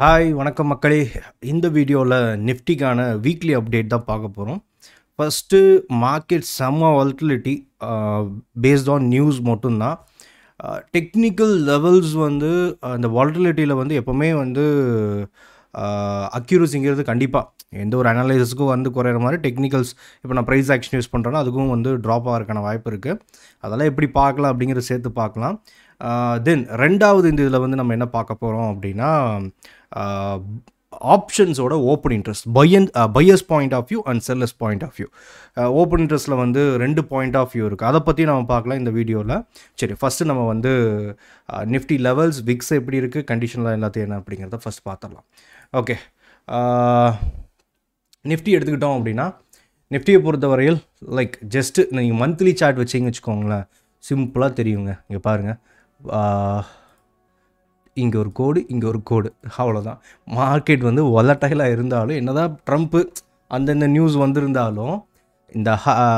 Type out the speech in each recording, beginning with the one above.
Hi வணக்கம் மக்களே. இந்த வீடியோவில் நிஃப்டிக்கான வீக்லி அப்டேட் தான் பார்க்க போகிறோம். ஃபஸ்ட்டு மார்க்கெட் செம்ம வாலட்டிலிட்டி பேஸ்ட் ஆன் நியூஸ் மட்டும்தான். டெக்னிக்கல் லெவல்ஸ் வந்து அந்த வாலட்டிலிட்டியில் வந்து எப்போவுமே வந்து அக்யூரஸிங்கிறது கண்டிப்பாக எந்த ஒரு அனலைசிஸ்க்கும் வந்து குறையிற மாதிரி டெக்னிக்கல்ஸ் இப்போ நான் ப்ரைஸ் ஆக்ஷன் யூஸ் பண்ணுறேன்னா அதுக்கும் வந்து ட்ராப் ஆகிறதுக்கான வாய்ப்பு இருக்குது. அதெல்லாம் எப்படி பார்க்கலாம் அப்படிங்கிறத சேர்த்து பார்க்கலாம். தென் ரெண்டாவது இந்த இதில் வந்து நம்ம என்ன பார்க்க போகிறோம் அப்படின்னா ஆப்ஷன்ஸோட open interest buyers point of view and sellers point of view. Open இன்ட்ரெஸ்ட்டில் வந்து 2 பாயிண்ட் ஆஃப் வியூ இருக்குது. அதை பற்றி நம்ம பார்க்கலாம் இந்த வீடியோவில். சரி, ஃபஸ்ட்டு நம்ம வந்து நிஃப்டி லெவல்ஸ் விக்ஸ் எப்படி இருக்குது, கண்டிஷனில் எல்லாத்தையும் என்ன அப்படிங்கிறத ஃபஸ்ட் பார்த்துடலாம். ஓகே, நிஃப்டி எடுத்துக்கிட்டோம் அப்படின்னா நிஃப்டியை பொறுத்தவரையில் லைக் ஜஸ்ட்டு நீங்கள் மந்த்லி சார்ட் வச்சிங்கன்னு வச்சுக்கோங்களேன், சிம்பிளாக தெரியுங்க. இங்கே பாருங்கள், இங்கே ஒரு கோடு, இங்கே ஒரு கோடு, அவ்வளோதான். மார்க்கெட் வந்து வொலட்டைலாக இருந்தாலும் என்னதான் ட்ரம்ப்பு அந்தந்த நியூஸ் வந்திருந்தாலும் இந்த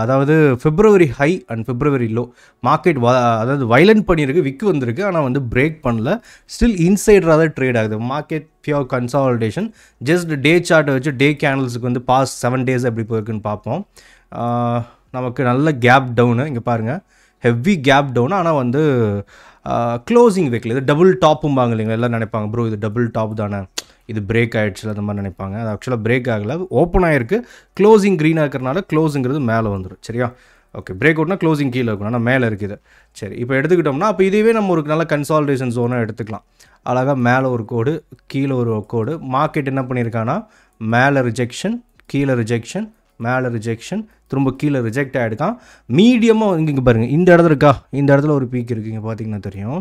அதாவது February high and February low market அதாவது வைலண்ட் பண்ணியிருக்கு, விக்கு வந்திருக்கு, ஆனால் வந்து பிரேக் பண்ணல. ஸ்டில் இன்சைடராக தான் ட்ரேட் ஆகுது. Market pure consolidation. Just day சார்ட்டை வச்சு டே கேண்டல்ஸுக்கு வந்து பாஸ்ட் 7 days எப்படி போயிருக்குன்னு பார்ப்போம். நமக்கு நல்ல கேப் டவுனு, இங்கே பாருங்கள், ஹெவி கேப் டவுன். ஆனால் வந்து க்ளோசிங் வைக்கல. இது டபுள் டாப்பும்பாங்க இல்லைங்களா, எல்லாம் நினைப்பாங்க ப்ரோ இது டபுள் டாப் தானே, இது பிரேக் ஆகிடுச்சு அந்த மாதிரி நினைப்பாங்க. அது ஆக்சுவலாக பிரேக் ஆகலை, ஓப்பன் ஆகிருக்கு. க்ளோசிங் க்ரீனாக இருக்கிறனால க்ளோஸுங்கிறது மேலே வந்துடும். சரியா? ஓகே, பிரேக் அவுட்னா க்ளோசிங் கீழே இருக்கணும், ஆனால் மேலே இருக்குது. சரி, இப்போ எடுத்துக்கிட்டோம்னா அப்போ இதுவே நம்ம ஒரு நல்ல கன்சாலிடேஷன் ஜோனாக எடுத்துக்கலாம். அழகாக மேலே ஒரு கோடு, கீழே ஒரு கோடு. மார்க்கெட் என்ன பண்ணியிருக்கான்னா மேலே ரிஜெக்ஷன், கீழே ரிஜெக்ஷன், மேலே ரிஜெக்ஷன், திரும்ப கீழே ரிஜெக்ட் ஆகிடுக்கான். மீடியமாக இங்கே பாருங்கள், இந்த இடத்துல இருக்கா, இந்த இடத்துல ஒரு பீக் இருக்குது, இங்கே பார்த்தீங்கன்னா தெரியும்.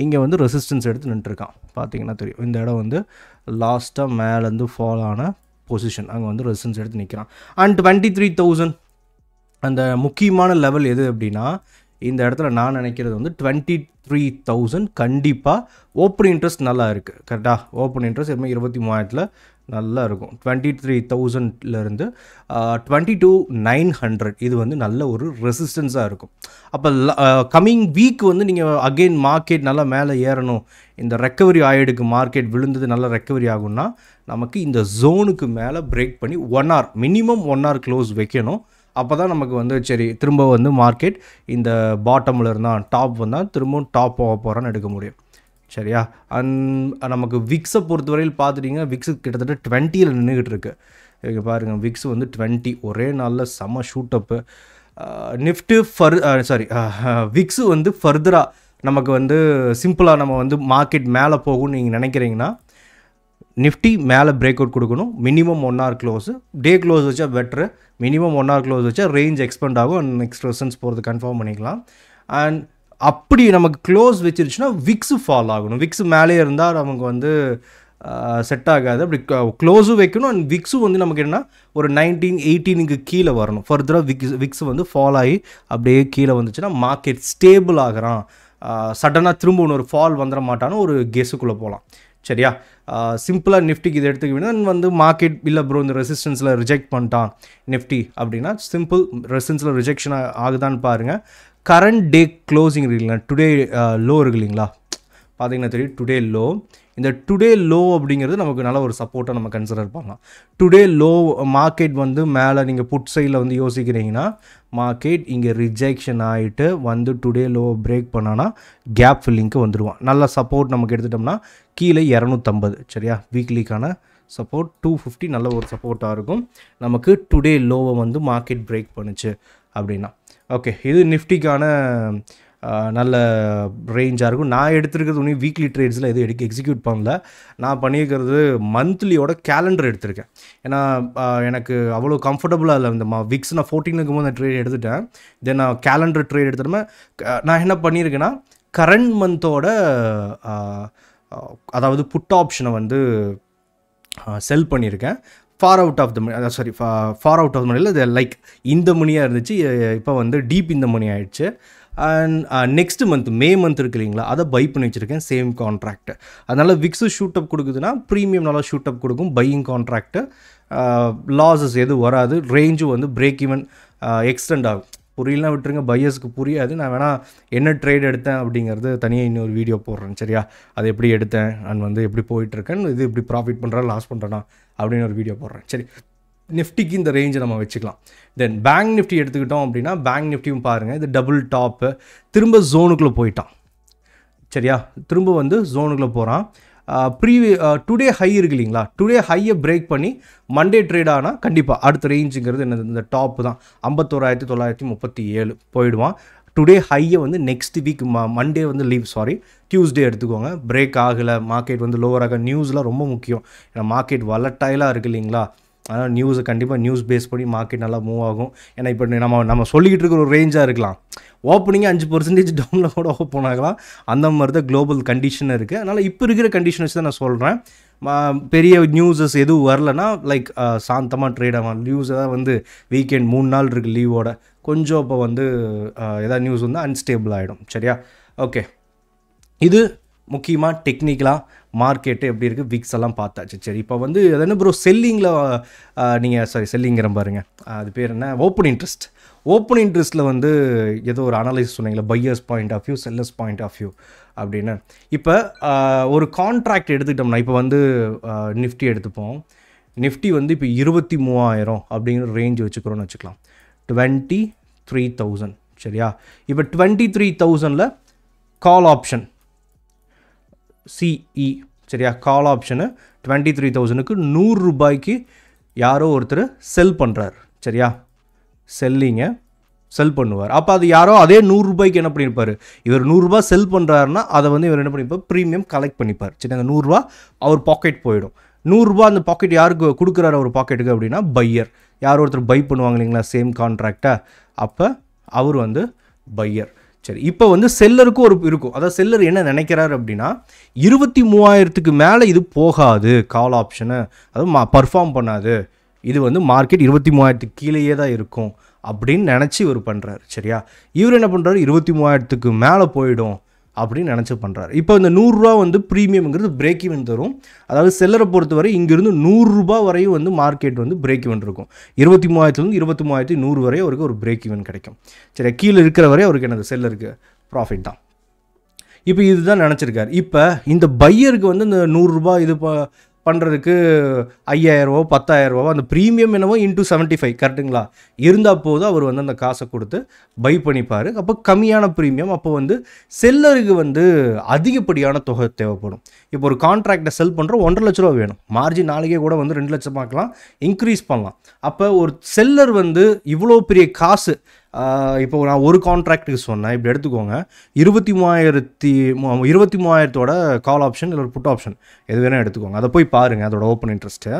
இங்கே வந்து ரெசிஸ்டன்ஸ் எடுத்து நின்றுருக்கான், பார்த்தீங்கன்னா தெரியும். இந்த இடம் வந்து லாஸ்ட்டாக மேலேருந்து ஃபால் ஆன பொசிஷன், அங்கே வந்து ரெசிஸ்டன்ஸ் எடுத்து நிற்கிறான். அண்ட் 23,000 அந்த முக்கியமான லெவல் எது அப்படின்னா இந்த இடத்துல நான் நினைக்கிறது வந்து 23,000 கண்டிப்பாக ஓப்பன் இன்ட்ரெஸ்ட் நல்லா இருக்குது. கரெக்டாக? ஓப்பன் இன்ட்ரெஸ்ட் எப்பவுமே 23,000 நல்லா இருக்கும். 23,000லேருந்து 22,900 இது வந்து நல்ல ஒரு ரெசிஸ்டன்ஸாக இருக்கும். அப்போ கம்மிங் வீக் வந்து நீங்கள் அகெயின் மார்க்கெட் நல்லா மேலே ஏறணும், இந்த ரெக்கவரி ஆகிடுக்கு, மார்க்கெட் விழுந்தது நல்லா ரெக்கவரி ஆகும்னா நமக்கு இந்த ஜோனுக்கு மேலே பிரேக் பண்ணி 1 hour மினிமம் 1 hour க்ளோஸ் வைக்கணும். அப்போ தான் நமக்கு வந்து சரி திரும்ப வந்து மார்க்கெட் இந்த பாட்டமில் இருந்தால் டாப் வந்தால் திரும்பவும் டாப் போக போகிறான்னு எடுக்க முடியும். சரியா? நமக்கு விக்ஸை பொறுத்தவரையில் பார்த்துட்டிங்கன்னா விக்ஸு கிட்டத்தட்ட 20ல் நின்றுக்கிட்டு இருக்கு. இங்கே பாருங்கள், விக்ஸ் வந்து 20 ஒரே நாளில் செம்ம ஷூட்டப்பு. நிஃப்டி விக்ஸு வந்து ஃபர்தராக நமக்கு வந்து சிம்பிளாக நம்ம வந்து மார்க்கெட் மேலே போகும்னு நீங்கள் நினைக்கிறீங்கன்னா நிஃப்டி மேலே பிரேக் அவுட் கொடுக்கணும். மினிமம் 1 hour க்ளோஸு, டே க்ளோஸ் வச்சா பெட்ரு. மினிமம் 1 hour க்ளோஸ் வச்சா ரேஞ்ச் எக்ஸ்பெண்ட் ஆகும் அண்ட் நெக்ஸ்ட் ரெசன்ஸ் போகிறது கன்ஃபார்ம் பண்ணிக்கலாம். அண்ட் அப்படி நமக்கு க்ளோஸ் வச்சிருச்சுன்னா விக்ஸு ஃபால் ஆகணும். விக்ஸு மேலே இருந்தால் நமக்கு வந்து செட் ஆகாது. அப்படி க்ளோஸும் வைக்கணும் அண்ட் விக்ஸும் வந்து நமக்கு என்ன ஒரு 19, 18க்கு கீழே வரணும். ஃபர்தராக விக்ஸ் வந்து ஃபால் ஆகி அப்படியே கீழே வந்துச்சுன்னா மார்க்கெட் ஸ்டேபிள் ஆகிறான், சடனாக திரும்ப ஒரு ஃபால் வந்துட மாட்டான்னு ஒரு கெஸுக்குள்ளே போகலாம். சரியா? சிம்பிளாக நிஃப்டிக்கு இதை எடுத்துக்க வேணும். வந்து மார்க்கெட் இல்லை ப்ரோ இந்த ரெசிஸ்டன்ஸில் ரிஜெக்ட் பண்ணிட்டான் நிஃப்டி அப்படின்னா சிம்பிள் ரெசிஸ்டன்ஸில் ரிஜெக்ஷன் ஆகுதான்னு பாருங்கள். கரண்ட் டே க்ளோசிங் இருக்கு இல்லைங்களா, டுடே லோ இருக்கு இல்லைங்களா, பார்த்தீங்கன்னா தெரியும் டுடே லோ. இந்த டுடே லோ அப்படிங்கிறது நமக்கு நல்ல ஒரு சப்போர்ட்டாக நம்ம கன்சிடர் பண்ணலாம். டுடே லோ மார்க்கெட் வந்து மேலே நீங்கள் புட் சைடில் வந்து யோசிக்கிறீங்கன்னா மார்க்கெட் இங்கே ரிஜெக்ஷன் ஆகிட்டு வந்து டுடே லோ பிரேக் பண்ணானா கேப் ஃபில்லிங்க்கு வந்துடுவான். நல்ல சப்போர்ட் நமக்கு எடுத்துட்டோம்னா கீழே 250. சரியா? வீக்லிக்கான சப்போர்ட் 250 நல்ல ஒரு சப்போர்ட்டாக இருக்கும் நமக்கு. டுடே லோவை வந்து மார்க்கெட் பிரேக் பண்ணுச்சு அப்படின்னா ஓகே, இது நிஃப்டிக்கான நல்ல ரேஞ்சாக இருக்கும். நான் எடுத்துருக்கிறது ஒன்றும் வீக்லி ட்ரேட்ஸில் எதுவும் எக்ஸிக்யூட் பண்ணல. நான் பண்ணியிருக்கிறது மந்த்லியோட கேலண்டர் எடுத்திருக்கேன். ஏன்னா எனக்கு அவ்வளோ கம்ஃபர்டபுளாக இல்லை. இந்த விக்ஸ் நான் 14 இருக்கும்போது நான் ட்ரேட் எடுத்துட்டேன். தென் நான் கேலண்டர் ட்ரேட் எடுத்துட்டோமே. நான் என்ன பண்ணியிருக்கேன்னா கரண்ட் மந்தோட அதாவது புட் ஆப்ஷனை வந்து செல் பண்ணியிருக்கேன். Far out of the money, far out of the மணியில் இது லைக் இந்த மணியாக இருந்துச்சு, இப்போ வந்து டீப் இந்த மணி ஆகிடுச்சு. And next month May month இருக்கு இல்லைங்களா, அதை பை பண்ணி வச்சுருக்கேன் சேம் கான்ட்ராக்ட். அதனால் விக்ஸு ஷூட் அப் கொடுக்குதுன்னா ப்ரீமியம் நல்லா ஷூட் அப் கொடுக்கும். பையிங் கான்ட்ராக்ட்டு லாஸஸ் எதுவும் வராது. ரேஞ்சும் வந்து பிரேக் ஈவன் எக்ஸ்டெண்ட் ஆகும். புரியலாம் விட்டுருங்க, பையர்ஸ்க்கு புரியாது. நான் வேணால் என்ன ட்ரேட் எடுத்தேன் அப்படிங்கிறது தனியாக இன்னொரு வீடியோ போடுறேன் சரியா. அது எப்படி எடுத்தேன் அண்ட் வந்து எப்படி போயிட்டுருக்கேன், இது எப்படி ப்ராஃபிட் பண்ணுறேன் லாஸ் பண்ணுறேன்னா அப்படின்னு ஒரு வீடியோ போடுறேன் சரி. நிஃப்டிக்கு இந்த ரேஞ்சை நம்ம வச்சுக்கலாம். தென் பேங்க் நிஃப்டி எடுத்துக்கிட்டோம் அப்படின்னா பேங்க் நிஃப்டியும் பாருங்கள், இது டபுள் டாப்பு திரும்ப ஜோனுக்குள்ளே போயிட்டான் சரியா. திரும்ப வந்து ஜோனுக்குள்ளே போகிறான். டுடே ஹை இருக்கு இல்லைங்களா, டுடே ஹையை பிரேக் பண்ணி மண்டே ட்ரேட் ஆனால் கண்டிப்பாக அடுத்த ரேஞ்சுங்கிறது என்னது இந்த டாப்பு தான் 51,937 போயிடுவான். டுடே ஹையை வந்து நெக்ஸ்ட் வீக் மண்டே வந்து டியூஸ்டே எடுத்துக்கோங்க. பிரேக் ஆகலை, மார்க்கெட் வந்து லோவர் ஆக, நியூஸ்லாம் ரொம்ப முக்கியம். ஏன்னா மார்க்கெட் வலட்டைலாக இருக்குது இல்லைங்களா, அதனால் நியூஸை கண்டிப்பாக நியூஸ் பேஸ் பண்ணி மார்க்கெட் நல்லா மூவ் ஆகும். ஏன்னா இப்போ நம்ம சொல்லிக்கிட்டு இருக்கிற ஒரு ரேஞ்சாக இருக்கலாம், ஓப்பனிங்கே 5% டவுனில் கூட ஓப்பன் ஆகலாம். அந்த மாதிரி தான் குளோபல் கண்டிஷன் இருக்குது. அதனால் இப்போ இருக்கிற கண்டிஷன் வச்சு தான் நான் சொல்கிறேன். பெரிய நியூஸஸ் எதுவும் வரலன்னா லைக் சாந்தமாக ட்ரேட் ஆகும். நியூஸ் தான் வந்து வீக்கெண்ட் 3 நாள் இருக்குது லீவோட, கொஞ்சம் இப்போ வந்து எதாவது நியூஸ் வந்து அன்ஸ்டேபிள் ஆகிடும் சரியா. ஓகே, இது முக்கியமாக டெக்னிக்கலாக மார்க்கெட்டு எப்படி இருக்குது விக்ஸ் எல்லாம் பார்த்தாச்சு. சரி, இப்போ வந்து அது என்ன ப்ரோ செல்லிங்கில் நீங்கள் செல்லிங்கிற பாருங்க, அது பேர் என்ன, ஓப்பன் இன்ட்ரெஸ்ட்டில் வந்து ஏதோ ஒரு அனலைஸ் சொன்னீங்களா, buyers point of view sellers point of view அப்படின்னு. இப்போ ஒரு கான்ட்ராக்ட் எடுத்துக்கிட்டோம்னா, இப்போ வந்து நிஃப்டி எடுத்துப்போம். நிஃப்டி வந்து இப்போ 23,000 அப்படிங்கிற ரேஞ்ச் வச்சுக்கிறோன்னு வச்சுக்கலாம், 23,000 சரியா. இப்போ 23,000 கால் ஆப்ஷன் சிஇ சரியா, கால் ஆப்ஷனு 23,000க்கு 100 ரூபாய்க்கு யாரோ ஒருத்தர் செல் பண்ணுறார் சரியா, செல் பண்ணுவார். அப்போ அது யாரோ அதே 100 ரூபாய்க்கு என்ன பண்ணியிருப்பார், இவர் 100 ரூபா செல் பண்ணுறாருன்னா அதை வந்து இவர் என்ன பண்ணியிருப்பார், ப்ரீமியம் கலெக்ட் பண்ணிப்பார் சரி. அந்த 100 ரூபா அவர் பாக்கெட் போயிடும். 100 ரூபா அந்த பாக்கெட் யாருக்கு கொடுக்குறாரு அவர் பாக்கெட்டுக்கு அப்படின்னா பையர், யாரோ ஒருத்தர் பை பண்ணுவாங்க இல்லைங்களா சேம் கான்ட்ராக்டை, அப்போ அவர் வந்து பையர் சரி. இப்போ வந்து செல்லருக்கும் ஒரு இருக்கும், அதாவது செல்லர் என்ன நினைக்கிறாரு அப்படின்னா 23,000க்கு மேலே இது போகாது கால் ஆப்ஷனு, அதுவும் பர்ஃபார்ம் பண்ணாது, இது வந்து மார்க்கெட் 23,000க்கு கீழேயே தான் இருக்கும் அப்படின்னு நினச்சி இவர் பண்ணுறாரு சரியா. இவர் என்ன பண்ணுறாரு, 23,000க்கு மேலே போயிடும் அப்படின்னு நினச்சி பண்ணுறாரு. இப்போ இந்த 100 ரூபா வந்து ப்ரீமியம்ங்கிறது பிரேக் ஈவன் தரும். அதாவது செல்லரை பொறுத்தவரை இங்கேருந்து 100 ரூபா வரையும் வந்து மார்க்கெட் வந்து பிரேக் ஈவன் இருக்கும். 23,000லேருந்து 23,100 வரை அவருக்கு ஒரு பிரேக் ஈவன் கிடைக்கும் சரி. கீழே இருக்கிற வரை அவருக்கு என்னது செல்லருக்கு ப்ராஃபிட் தான். இப்போ இதுதான் நினச்சிருக்காரு. இப்போ இந்த பையருக்கு வந்து இந்த 100 ரூபா இது பண்ணுறதுக்கு 5,000 10,000 அந்த ப்ரீமியம் என்னவோ இன்ட்டு 75 கரெக்டுங்களா இருந்தால் போதும் அவர் வந்து அந்த காசை கொடுத்து பை பண்ணிப்பார். அப்போ கம்மியான ப்ரீமியம், அப்போ வந்து செல்லருக்கு வந்து அதிகப்படியான தொகை தேவைப்படும். இப்போ ஒரு கான்ட்ராக்டை செல் பண்ணுறோம் 1.5 லட்ச ரூபா வேணும், மார்ஜின் நாளைக்கே கூட வந்து 2 லட்சம் ஆக்கலாம், இன்க்ரீஸ் பண்ணலாம். அப்போ ஒரு செல்லர் வந்து இவ்வளோ பெரிய காசு, இப்போ நான் ஒரு கான்ட்ராக்டுக்கு சொன்னேன், இப்படி எடுத்துக்கோங்க 23,000 கால் ஆப்ஷன் இல்லை ஒரு புட் ஆப்ஷன் எது வேணால் எடுத்துக்கோங்க, அதை போய் பாருங்கள் அதோட ஓப்பன் இன்ட்ரெஸ்ட்டு.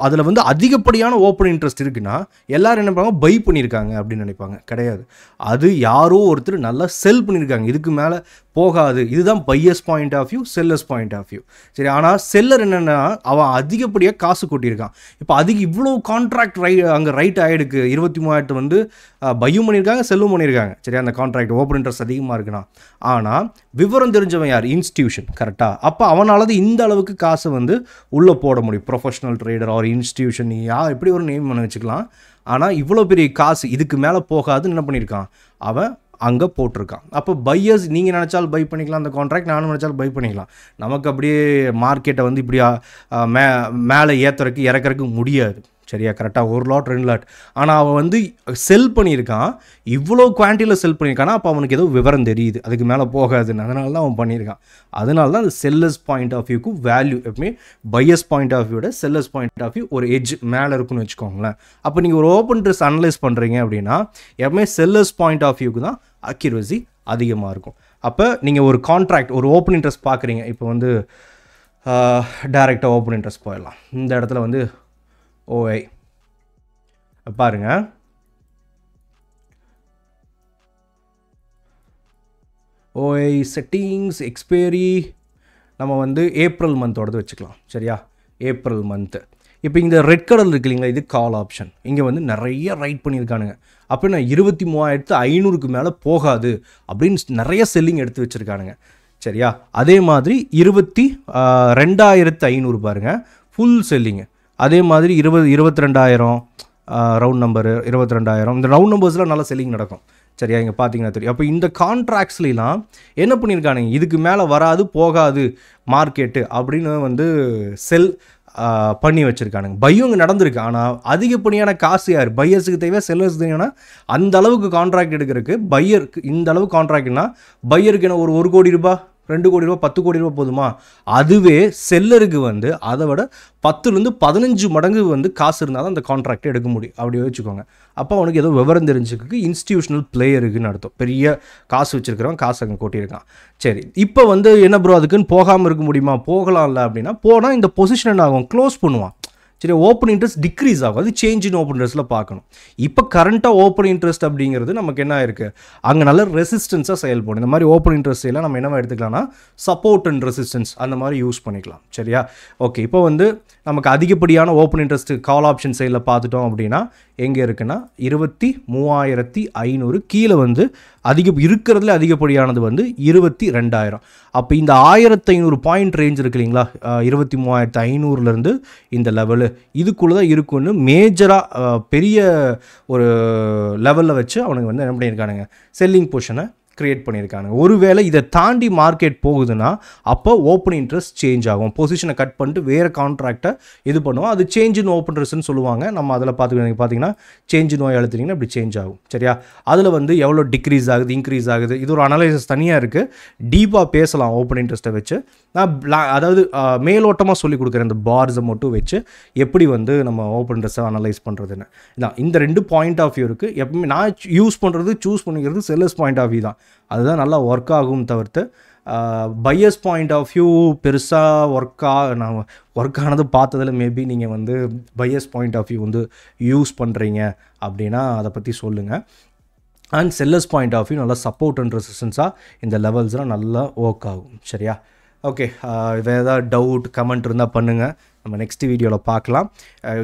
அதில் வந்து அதிகப்படியான ஓப்பன் இன்ட்ரெஸ்ட் இருக்குன்னா எல்லோரும் என்ன பண்ணுவாங்க, பை பண்ணியிருக்காங்க அப்படின்னு நினைப்பாங்க. கிடையாது, அது யாரோ ஒருத்தர் நல்லா செல் பண்ணியிருக்காங்க, இதுக்கு மேலே போகாது. இதுதான் buyers point of view sellers point of view சரி. ஆனால் செல்லர் என்னென்னா அவன் அதிகப்படியாக காசு கொட்டியிருக்கான். இப்போ இவ்வளோ கான்ட்ராக்ட் அங்கே ரைட் ஆகிடுக்கு 23,000 வந்து பையும் பண்ணியிருக்காங்க செல்லும் பண்ணியிருக்காங்க சரி. அந்த கான்ட்ராக்ட் ஓப்பன் இன்ட்ரெஸ்ட் அதிகமாக இருக்குன்னா, ஆனால் விவரம் தெரிஞ்சவன் யார், இன்ஸ்டியூஷன் கரெக்டாக. அப்போ அவனால இந்த அளவுக்கு காசை வந்து உள்ளே போட முடியும். ப்ரொஃபஷனல் ட்ரேடர் ஆர் இன்ஸ்டியூஷன் எப்படி ஒரு நேம் பண்ண வச்சுக்கலாம். ஆனால் இவ்வளோ பெரிய காசு இதுக்கு மேலே போகாதுன்னு என்ன பண்ணியிருக்கான், அவன் அங்கே போட்டிருக்கான். அப்போ பையர்ஸ் நீங்கள் நினச்சாலும் பை பண்ணிக்கலாம் அந்த கான்ட்ராக்ட், நானும் நினச்சாலும் பை பண்ணிக்கலாம். நமக்கு அப்படியே மார்க்கெட்டை வந்து இப்படி மேலே ஏற்றுறதுக்கு இறக்குறதுக்கு முடியாது சரியா. கரெக்டாக 1 லாட் 2 லாட். ஆனால் அவன் வந்து செல் பண்ணியிருக்கான், இவ்வளோ குவான்டிட்டியில் செல் பண்ணியிருக்கானா, அப்போ அவனுக்கு ஏதோ விவரம் தெரியுது அதுக்கு மேலே போகாதுன்னு, அதனால தான் அவன் பண்ணியிருக்கான். அதனால தான் அந்த செல்லர்ஸ் பாயிண்ட் ஆஃப் வியூக்கு வேல்யூ எப்பவுமே பையர்ஸ் பாயிண்ட் ஆஃப் வியூட செல்லர்ஸ் பாயிண்ட் ஆஃப் வியூ ஒரு எட்ஜ் மேலே இருக்குன்னு வச்சுக்கோங்களேன். அப்போ நீங்கள் ஒரு ஓப்பன் இன்ட்ரெஸ்ட் அனலைஸ் பண்ணுறீங்க அப்படின்னா எப்பவுமே செல்லர்ஸ் பாயிண்ட் ஆஃப் வியூக்கு தான் அக்யூரசி அதிகமாக இருக்கும். அப்போ நீங்கள் ஒரு கான்ட்ராக்ட் ஒரு ஓப்பன் இன்ட்ரெஸ்ட் பார்க்குறீங்க, இப்போ வந்து டைரெக்டாக ஓப்பன் இன்ட்ரெஸ்ட் போயிடலாம். இந்த இடத்துல வந்து ஓஐ பாருங்க, ஓஐ செட்டிங்ஸ் எக்ஸ்பைரி நம்ம வந்து ஏப்ரல் மந்தோடது வச்சுக்கலாம் சரியா. ஏப்ரல் மந்த்து இப்போ இந்த ரெட் கலர் இருக்கு இல்லைங்களா, இது கால் ஆப்ஷன். இங்கே வந்து நிறைய ரைட் பண்ணியிருக்கானுங்க. அப்போ நான் 23,500க்கு மேலே போகாது அப்படின்னு நிறைய செல்லிங் எடுத்து வச்சுருக்கானுங்க சரியா. அதே மாதிரி 22,500 பாருங்கள் ஃபுல் செல்லிங்கு. அதே மாதிரி 22,000 ரவுண்ட் நம்பரு 22,000 இந்த ரவுண்ட் நம்பர்ஸ்லாம் நல்லா செல்லிங் நடக்கும். சரியா, இங்கே பார்த்தீங்கன்னா தெரியும். அப்போ இந்த கான்ட்ராக்ட்ஸ்லாம் என்ன பண்ணியிருக்கானுங்க, இதுக்கு மேலே வராது போகாது மார்க்கெட்டு அப்படின்னு வந்து செல் பண்ணி வச்சுருக்கானுங்க. பையும் இங்கே நடந்திருக்கு. ஆனால் அதிகப்படியான காசு யார், பையர்ஸுக்கு தேவை, செல்லர்ஸுக்கு தேவைன்னா அந்த அளவுக்கு கான்ட்ராக்ட் எடுக்கிறதுக்கு பையருக்கு இந்த அளவு கான்ட்ராக்ட்னா பையருக்கு என்ன ஒரு 1 கோடி ரூபாய் 2 கோடி ரூபா 10 கோடி ரூபா போதுமா? அதுவே செல்லருக்கு வந்து அதை விட 10லேருந்து 15 மடங்கு வந்து காசு இருந்தால் தான் அந்த கான்ட்ராக்டை எடுக்க முடியும். அப்படி வச்சுக்கோங்க. அப்போ அவனுக்கு ஏதோ விவரம் தெரிஞ்சுக்கு இன்ஸ்டிடியூஷனல் பிளேயருக்குன்னு அர்த்தம். பெரிய காசு வச்சுருக்கிறவன் காசு அங்கே கொட்டியிருக்கான். சரி, இப்போ வந்து என்ன ப்ரோ அதுக்குன்னு போகாமல் இருக்க முடியுமா? போகலாம்ல அப்படின்னா போனால் இந்த பொசிஷன் என்ன ஆகும், க்ளோஸ் பண்ணுவான். சரி, ஓப்பன் இன்ட்ரெஸ்ட் டிக்ரீஸ் ஆகும். அது சேஞ்ச் இன் ஓப்பன் இன்ட்ரெஸ்ட்டில் பார்க்கணும். இப்போ கரண்ட்டாக ஓப்பன் இன்ட்ரெஸ்ட் அப்படிங்கிறது நமக்கு என்ன இருக்குது, அங்கே நல்ல ரெசிஸ்டன்ஸாக செயல்படும். இந்த மாதிரி ஓப்பன் இன்ட்ரெஸ்ட் எல்லாம் நம்ம என்னவா எடுத்துக்கலாம்னா சப்போர்ட் அண்ட் ரெசிஸ்டன்ஸ் அந்த மாதிரி யூஸ் பண்ணிக்கலாம். சரியா, ஓகே. இப்போ வந்து நமக்கு அதிகப்படியான ஓப்பன் இன்ட்ரெஸ்ட் கால் ஆப்ஷன் சைடில் பார்த்துட்டோம் அப்படின்னா எங்கே இருக்குன்னா 23,500 கீழே வந்து இருக்கிறதுல அதிகப்படியானது வந்து 22,000. அப்போ இந்த 1,500 பாயிண்ட் ரேஞ்ச் இருக்கு இல்லைங்களா, 23,500லேருந்து இந்த லெவலு இதுக்குள்ளே தான் இருக்குன்னு மேஜராக பெரிய ஒரு லெவலில் வச்சு அவனுக்கு வந்து என்ன பண்ணியிருக்கானுங்க, செல்லிங் பொசிஷனை க்ரியேட் பண்ணியிருக்காங்க. ஒருவேளை இதை தாண்டி மார்க்கெட் போகுதுன்னா அப்போ ஓப்பன் இன்ட்ரெஸ்ட் சேஞ்ச் ஆகும். பொசிஷனை கட் பண்ணிட்டு வேறு கான்ட்ராக்டை இது பண்ணுவோம். அது சேஞ்ச் இன் ஓப்பன் இன்ட்ரெஸ்ட்னு சொல்லுவாங்க. நம்ம அதில் பார்த்தீங்கன்னா சேஞ்ச் இன் அழுத்திங்கன்னா இப்படி சேஞ்ச் ஆகும். சரியா, அதில் வந்து எவ்வளோ டிக்ரீஸ் ஆகுது இன்க்ரீஸ் ஆகுது இது ஒரு அனலைசிஸ் தனியாக இருக்குது. டீப்பாக பேசலாம் ஓப்பன் இன்ட்ரெஸ்ட்டை வச்சு. நான் அதாவது மேலோட்டமாக சொல்லி கொடுக்குறேன் இந்த பார்ஸை மட்டும் வச்சு எப்படி வந்து நம்ம ஓப்பன் இன்ட்ரெஸ்ட்டை அனலைஸ் பண்ணுறதுன்னு. இதான் இந்த 2 பாயிண்ட் ஆஃப் வியூ இருக்குது. எப்பவுமே நான் சூஸ் பண்ணிக்கிறது செல்லர்ஸ் பாயிண்ட் ஆஃப் வியூ தான். அதுதான் நல்லா ஒர்க் ஆகும். தவிர்த்து பையர்ஸ் பாயிண்ட் ஆஃப் வியூ பெருசாக நான் ஒர்க் ஆனது பார்த்ததில் மேபி நீங்கள் வந்து பையர்ஸ் பாயிண்ட் ஆஃப் வியூ வந்து யூஸ் பண்ணுறீங்க அப்படின்னா அதை பற்றி சொல்லுங்கள். And sellers point of view நல்லா சப்போர்ட் அண்ட் ரெசிஸ்டன்ஸாக இந்த லெவல்ஸ்லாம் நல்லா ஒர்க் ஆகும். சரியா, ஓகே. வேறு ஏதாவது டவுட் கமெண்ட் இருந்தால் பண்ணுங்கள், நம்ம நெக்ஸ்ட் வீடியோவில் பார்க்கலாம்.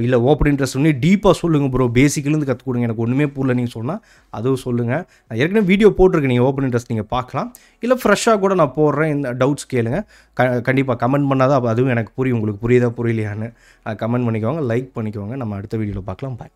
இல்லை ஓப்பன் இன்ட்ரெஸ்ட் ஒன்று டீப்பாக சொல்லுங்கள் ப்ரோ, பேசிக்லேருந்து கற்றுக் கொடுங்க, எனக்கு ஒன்றுமே புரியல நீங்கள் சொன்னால் அதுவும் சொல்லுங்கள். நான் ஏற்கனவே வீடியோ போட்டிருக்கேன், நீங்கள் ஓப்பன் இன்ட்ரெஸ்ட் நீங்கள் பார்க்கலாம். இல்லை ஃப்ரெஷ்ஷாக கூட நான் போடுறேன், இந்த டவுட்ஸ் கேளுங்க. கண்டிப்பாக கமெண்ட் பண்ணாதான் அதுவும் எனக்கு புரியும், உங்களுக்கு புரியுதா புரியலையான்னு கமெண்ட் பண்ணிக்கோங்க, லைக் பண்ணிக்கோங்க. நம்ம அடுத்த வீடியோவில் பார்க்கலாம். பாய்.